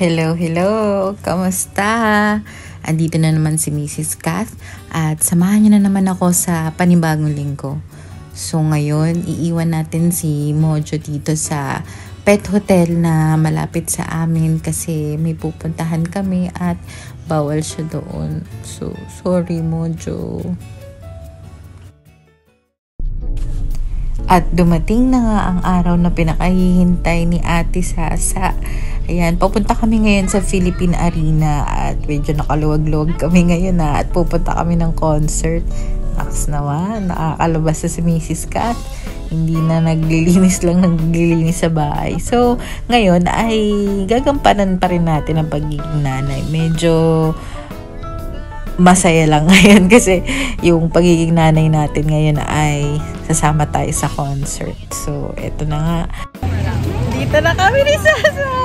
Hello, hello! Kamusta? Andito na naman si Mrs. Kath at samahan niyo na naman ako sa panibagong linggo. So ngayon, iiwan natin si Mojo dito sa pet hotel na malapit sa amin kasi may pupuntahan kami at bawal siya doon. So, sorry Mojo. At dumating na nga ang araw na pinakahihintay ni Ate Sasa. Ayan, papunta kami ngayon sa Philippine Arena at medyo nakaluwag-luwag kami ngayon at pupunta kami ng concert. Naks naman, nakakalabas na si Mrs. Kat. Hindi na naglilinis sa bahay. So, ngayon ay gagampanan pa rin natin ang pagiging nanay. Medyo masaya lang ngayon kasi yung pagiging nanay natin ngayon ay sasama tayo sa concert. So, eto na nga. Dito na kami ni Sasa!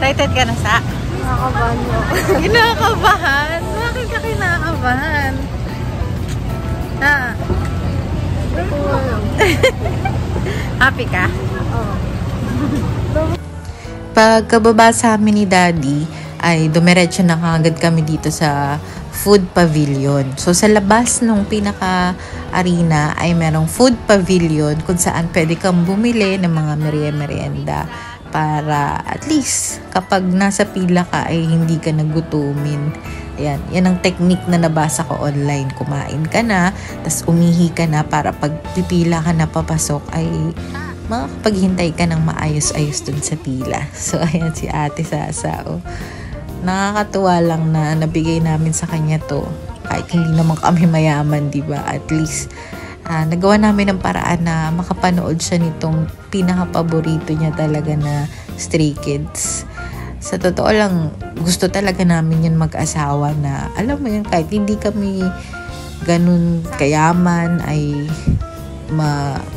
Excited ka na, Sa? Nakakabahan mo. Kinakabahan? Bakit ka kinakabahan? Ha? Happy ka? Oo. Pagkababa sa amin ni Daddy, ay dumiretso na kagad kami dito sa food pavilion. So sa labas nung pinaka-arena ay merong food pavilion kung saan pwede kang bumili ng mga merienda para at least kapag nasa pila ka ay hindi ka nagutumin. Ayan, yan ang technique na nabasa ko online. Kumain ka na, tas umihi ka na para pag pipila ka na papasok ay makapaghintay ka ng maayos-ayos dun sa pila. So ayan si Ate Sasa. Oh. Nakakatuwa lang na nabigay namin sa kanya to. Kahit hindi naman kami mayaman, di ba? At least, nagawa namin ng paraan na makapanood siya nitong pinaka-paborito niya talaga na Stray Kids. Sa totoo lang, gusto talaga namin yun mag-asawa na, alam mo yun, kahit hindi kami ganun kayaman, ay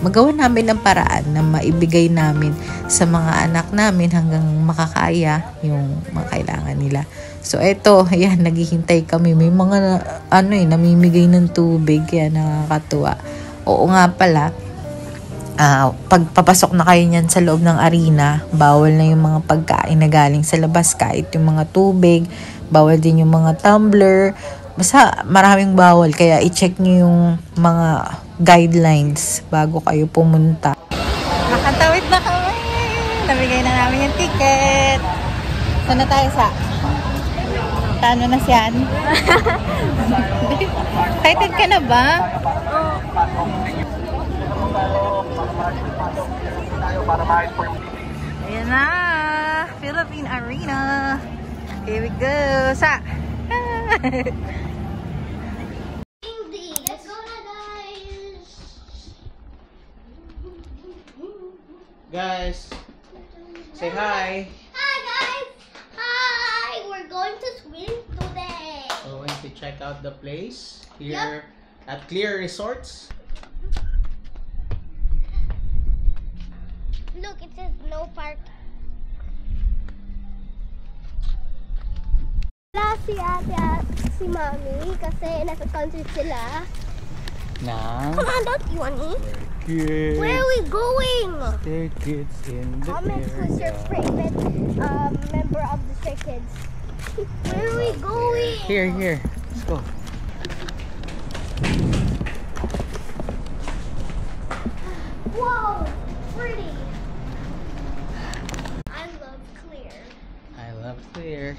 magawa namin ng paraan na maibigay namin sa mga anak namin hanggang makakaya yung mga kailangan nila. So eto, ayan, naghihintay kami. May mga namimigay ng tubig, kaya nakakatuwa. Oo nga pala, pag papasok na kayo niyan sa loob ng arena, bawal na yung mga pagkain na galing sa labas, kahit yung mga tubig, bawal din yung mga tumbler. Basta maraming bawal, kaya i-check nyo yung mga guidelines bago kayo pumunta. Nakatawid na kami! Nabigay na namin yung ticket. Saan na tayo, Sa? Tano na siyan? Excited ka na ba? Ayan na! Philippine Arena! Here we go! Sa! Let's go na, guys! Guys, say hi! Hi, guys! Hi! We're going to swim today! We're going to check out the place here at Clear Resorts. Look, it says no park. Wala si ate at si mami kasi nasa concert sila. Now, Come on, don't you want me? kids. Where are we going? Stray Kids in the Comment who's your favorite member of the Stray Kids. Where are we going? Here. Let's go. Whoa, pretty. I love Clear. I love Clear.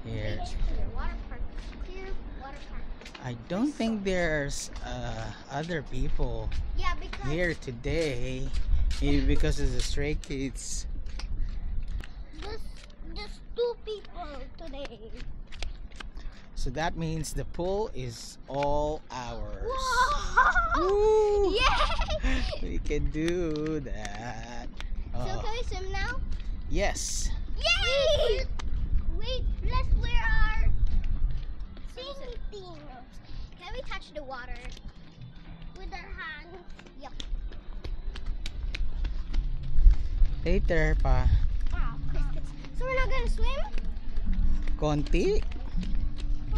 Here. Beach Clear water park. Clear water park. I don't think there's other people Yeah, because here today. Maybe because of the Stray Kids. just two people today. So that means the pool is all ours. Whoa! Woo! Yay! We can do that. So can we swim now? Yes. Yay! Wait, let's wear our swimming things. Can we touch the water with our hands? Yep. Later pa. Wow. So we're not gonna swim? Konti.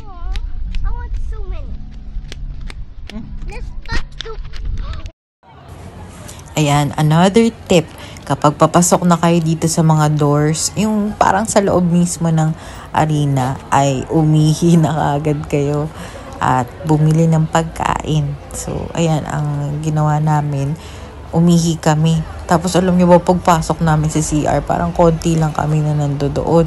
Aw, I want so many. Let's touch the. Ayan, another tip. Kapag papasok na kayo dito sa mga doors, yung parang sa loob mismo ng arena, ay umihi na kaagad kayo at bumili ng pagkain. So, ayan, ang ginawa namin, umihi kami. Tapos alam niyo ba, pagpasok namin sa CR, parang konti lang kami na nandoon.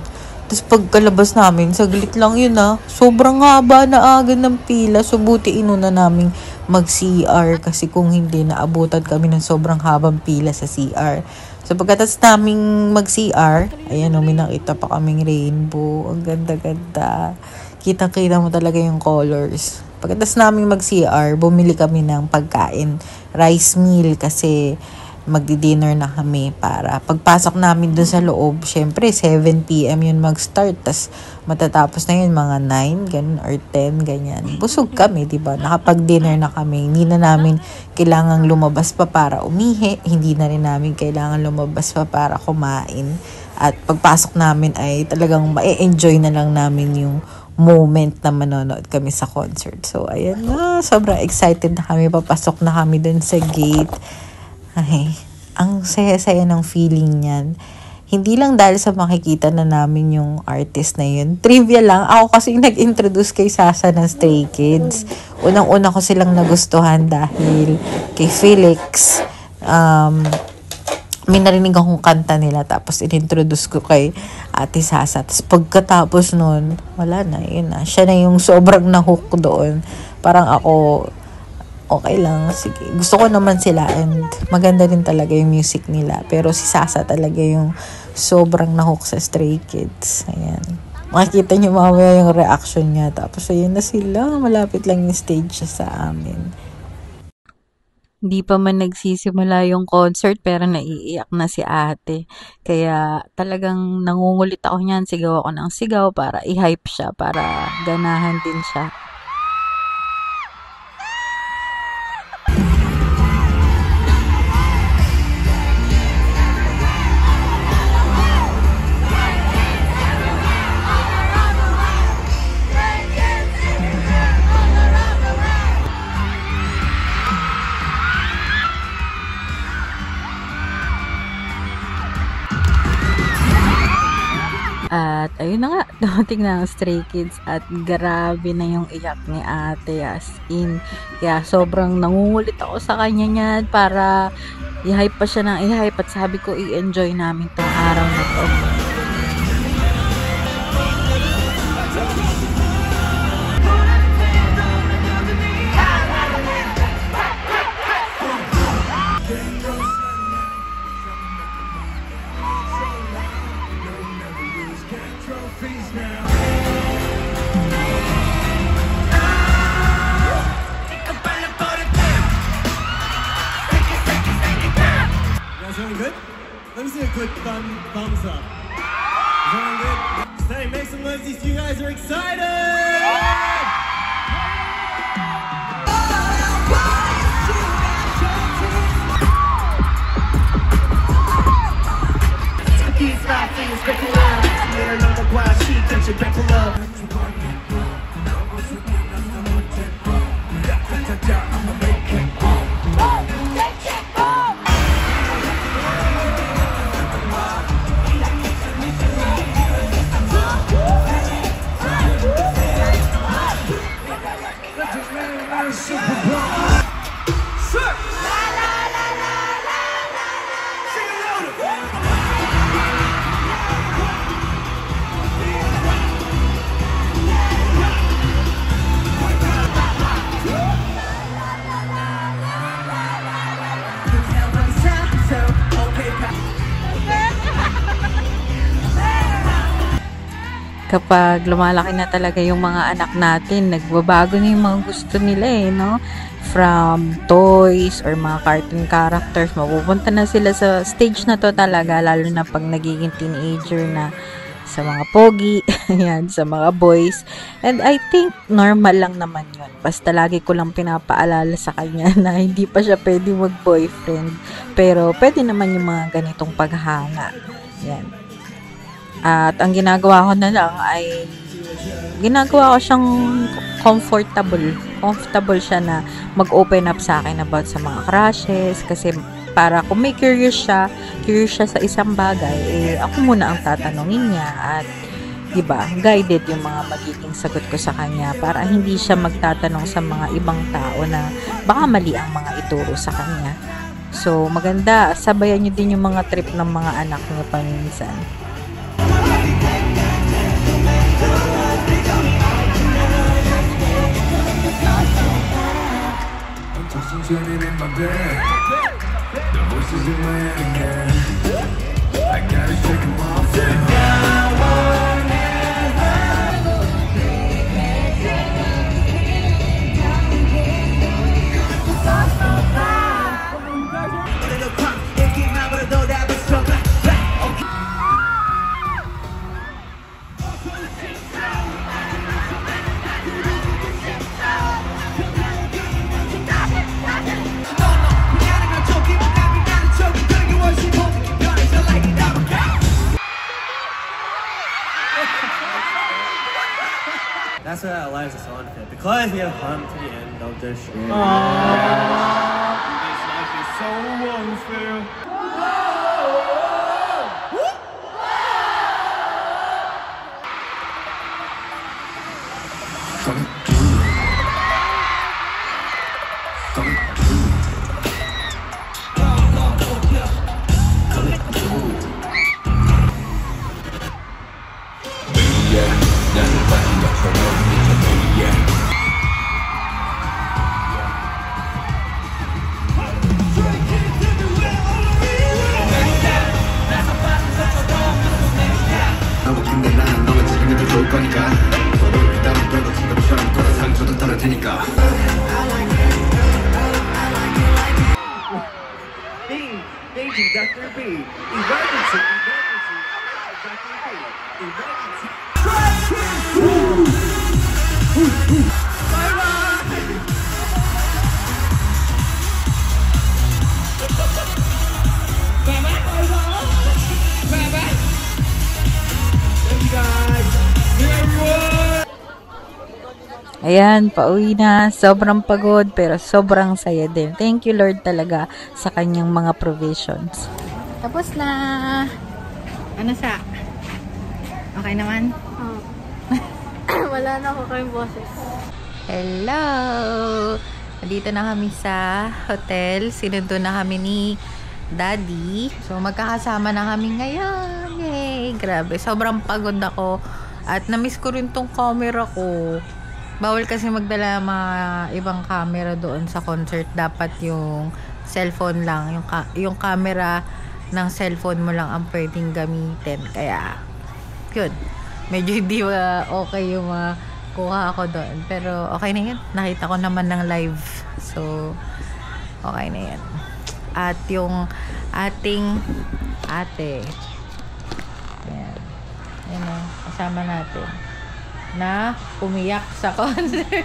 Tapos pagkalabas namin, saglit lang yun sobrang haba na agad ng pila. So, buti inuna namin mag-CR kasi kung hindi, naabutan kami ng sobrang habang pila sa CR. So, pagkatapos naming mag-CR, ayan may nakita pa kaming rainbow. Ang ganda-ganda. Kitang-kita mo talaga yung colors. Pagkatapos naming mag-CR, bumili kami ng pagkain. Rice meal kasi magdi-dinner na kami para pagpasok namin dun sa loob, syempre 7 p.m. yun mag-start, tas matatapos na yun mga 9, ganun, or 10, ganyan. Busog kami, diba? Nakapag-dinner na kami. Hindi na namin kailangang lumabas pa para umihi. Hindi na rin namin kailangan lumabas pa para kumain. At pagpasok namin ay talagang ma-enjoy na lang namin yung moment na manonood kami sa concert. So, ayan na. Sobrang excited na kami. Papasok na kami dun sa gate. Ay, ang saya-saya ng feeling niyan. Hindi lang dahil sa makikita na namin yung artist na yun. Trivia lang, ako kasi nag-introduce kay Sasa ng Stray Kids. Unang-una ko silang nagustuhan dahil kay Felix. May narinig akong kanta nila, tapos inintroduce ko kay Ate Sasa. Tapos pagkatapos nun, wala na, yun na. Siya na yung sobrang na-hook doon. Parang ako, okay lang, sige. Gusto ko naman sila and maganda rin talaga yung music nila. Pero si Sasa talaga yung sobrang nahook sa Stray Kids. Ayan. Makikita niyo mamaya yung reaction niya. Tapos ayun na sila. Malapit lang yung stage sa amin. Hindi pa man nagsisimula yung concert pero naiiyak na si ate. Kaya talagang nangungulit ako niyan. Sigaw ako ng sigaw para i-hype siya. Para ganahan din siya. At ayun na nga, dumating na ang Stray Kids at grabe na yung iyak ni ate, as in. Kaya sobrang nangungulit ako sa kanya niyan para i-hype pa siya ng i-hype at sabi ko i-enjoy namin tong araw na to. Feeling good? Let me see a quick thumbs up. Feeling good? Say, make some noise if you guys are excited! Kapag lumalaki na talaga yung mga anak natin, nagbabago na yung mga gusto nila no? From toys or mga cartoon characters, mapupunta na sila sa stage na to talaga, lalo na pag nagiging teenager na, sa mga pogi, yan, sa mga boys. And I think normal lang naman yun. Basta lagi ko lang pinapaalala sa kanya na hindi pa siya pwede mag-boyfriend. Pero pwede naman yung mga ganitong paghanga. Yan. At ang ginagawa ko na lang ay ginagawa ko siyang comfortable siya na mag-open up sa akin about sa mga crushes kasi para kung may curious siya sa isang bagay, eh, ako muna ang tatanungin niya at diba, guided yung mga magiging sagot ko sa kanya para hindi siya magtatanong sa mga ibang tao na baka mali ang mga ituro sa kanya. So, maganda, sabayan nyo din yung mga trip ng mga anak nyo paminsan. Turning in my bed, the voices in my head again. I gotta shake them off now. That's why Eliza's so unfit. Because we have fun to the end of the show. This life is so unfair. Paging Dr. B. Emergency. Dr. B. Emergency. Ayan, pauwi na. Sobrang pagod pero sobrang saya din. Thank you Lord talaga sa kanyang mga provisions. Tapos na. Ano sa? Okay naman? Oh. Wala na ako kayong boses. Hello! Nandito na kami sa hotel. Sinundo na kami ni Daddy. So, magkakasama na kami ngayon. Yay! Grabe. Sobrang pagod ako. At na-miss ko rin tong camera ko. Bawal kasi magdala mga ibang camera doon sa concert. Dapat yung cellphone lang. Yung camera ng cellphone mo lang ang pwedeng gamitin. Kaya, yun. Medyo hindi okay yung kuha ako doon. Pero okay na yun. Nakita ko naman ng live. So, okay na yun. At yung ating ate. Ayan. Ayan o. Kasama natin. Na umiyak sa concert.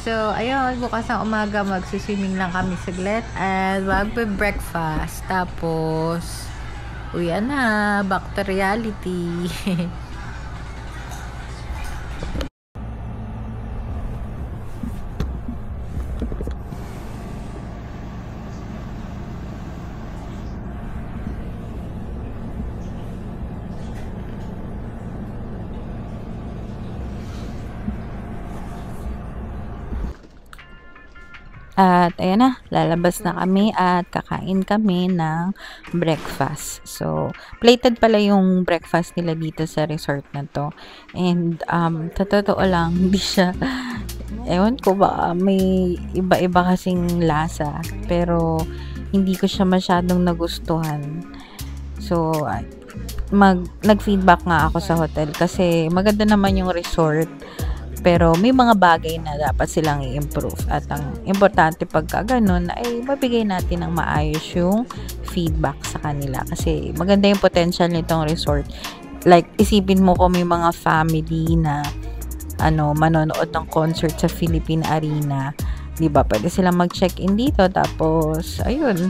So, ayun, bukas ng umaga magsuswimming lang kami saglit and magbe-breakfast. Tapos, uwian na. Back to reality. At ayan na, lalabas na kami at kakain kami ng breakfast. So, plated pala yung breakfast nila dito sa resort na to. And, sa totoo lang, hindi siya, ewan ko ba, may iba-iba kasing lasa. Pero, hindi ko siya masyadong nagustuhan. So, nag-feedback nga ako sa hotel kasi maganda naman yung resort. Pero may mga bagay na dapat silang i-improve. At ang importante pagka ganun ay mabigay natin ng maayos yung feedback sa kanila. Kasi maganda yung potential nitong resort. Like, isipin mo kung may mga family na manonood ng concert sa Philippine Arena. Diba? Pwede silang mag-check-in dito. Tapos, ayun,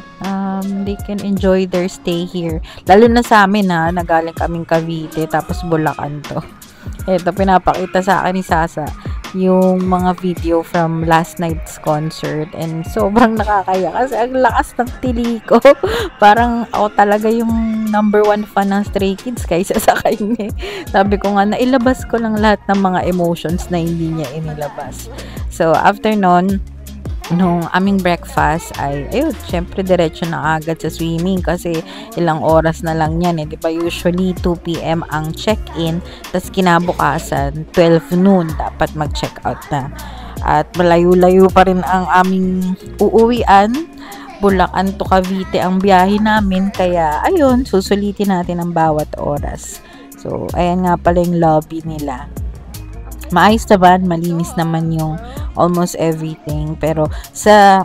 they can enjoy their stay here. Lalo na sa amin nagaling kaming Cavite. Tapos, Bulacan to. Ito, pinapakita sa akin ni Sasa. yung mga video from last night's concert, and sobrang nakakaya kasi ang lakas ng tili ko. Parang ako talaga yung number 1 fan ng Stray Kids kaysa sa kanya. Sabi ko nga, nailabas ko lang lahat ng mga emotions na hindi niya inilabas. So after nun, nung aming breakfast ay ayun, syempre diretso na agad sa swimming kasi ilang oras na lang yan eh, di ba? Usually 2 PM ang check-in, tas kinabukasan 12 noon dapat mag-check out na, at malayo-layo pa rin ang aming uuwian. Bulacan to Cavite ang biyahe namin, kaya ayun, susulitin natin ang bawat oras. So ayan nga pala yung lobby nila. Maayos naman, malinis naman yung almost everything, pero sa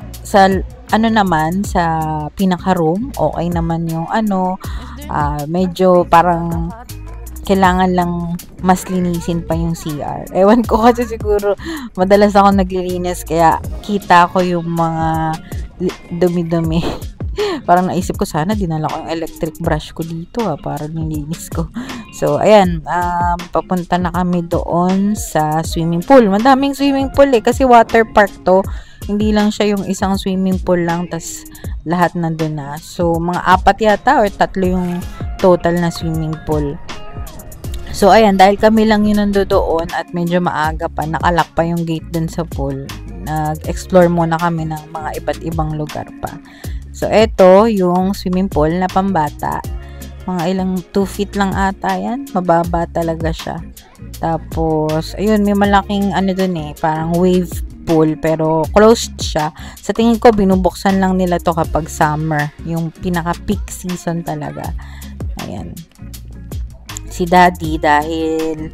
ano naman, sa pinaka room okay naman yung medyo parang kailangan lang mas linisin pa yung CR. Ewan ko kasi siguro madalas ako naglilinis kaya kita ko yung mga dumi-dumi. Parang naisip ko sana dinala ko yung electric brush ko dito para nilinis ko. So ayan, papunta na kami doon sa swimming pool. Madaming swimming pool kasi water park to. Hindi lang siya yung isang swimming pool lang tas lahat nandun na. So mga 4 yata or 3 yung total na swimming pool. So ayan, dahil kami lang yun nando doon at medyo maaga pa, nakalak pa yung gate dun sa pool. Nag-explore muna kami ng mga iba't ibang lugar pa. So, eto yung swimming pool na pambata. Mga ilang 2 feet lang ata yan. Mababa talaga siya. Tapos, ayun, may malaking dun parang wave pool, pero closed siya. Sa tingin ko, binubuksan lang nila to kapag summer. Yung pinaka-peak season talaga. Ayan. Si Daddy, dahil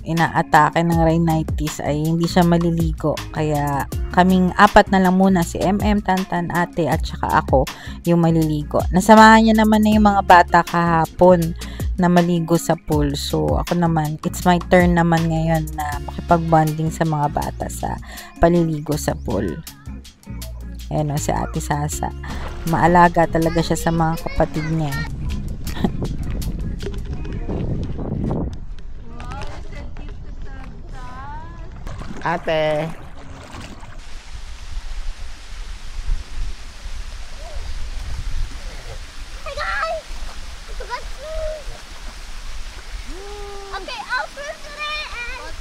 inaatake ng rhinitis ay hindi siya maliligo, kaya kaming 4 na lang muna, si MM, Tantan, ate at saka ako yung maliligo. Nasamahan niya naman na yung mga bata kahapon na maligo sa pool, so ako naman, it's my turn naman ngayon na makipag-bonding sa mga bata sa paliligo sa pool. Ayan si Ate Sasa, maalaga talaga siya sa mga kapatid niya. Ate. Hey guys! I forgot to. Okay, I'll swim today and.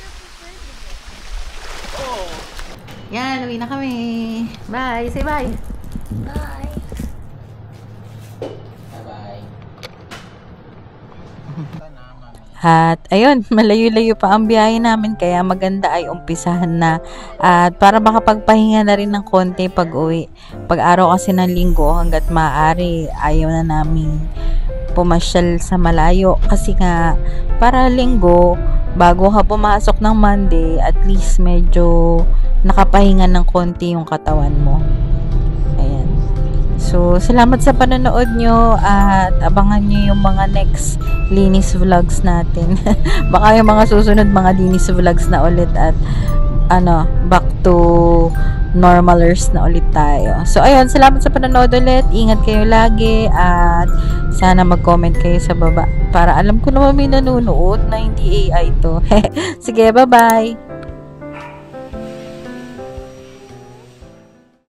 Yan, uwi na kami. Bye, say bye. Bye. At ayun, malayo-layo pa ang biyahe namin, kaya maganda ay umpisahan na. At para makapagpahinga na rin ng konti pag uwi. Pag araw kasi ng linggo, hanggat maaari, ayaw na namin pumasyal sa malayo. Kasi nga, para linggo, bago ka pumasok ng Monday, at least medyo nakapahinga ng konti yung katawan mo. Ayan. So, salamat sa panonood nyo at abangan nyo yung mga next linis vlogs natin. Baka yung mga susunod mga linis vlogs na ulit at back to normalers na ulit tayo. So, ayun, salamat sa panonood ulit. Ingat kayo lagi at sana mag-comment kayo sa baba para alam ko naman may nanonood na hindi AI to. Sige, bye-bye!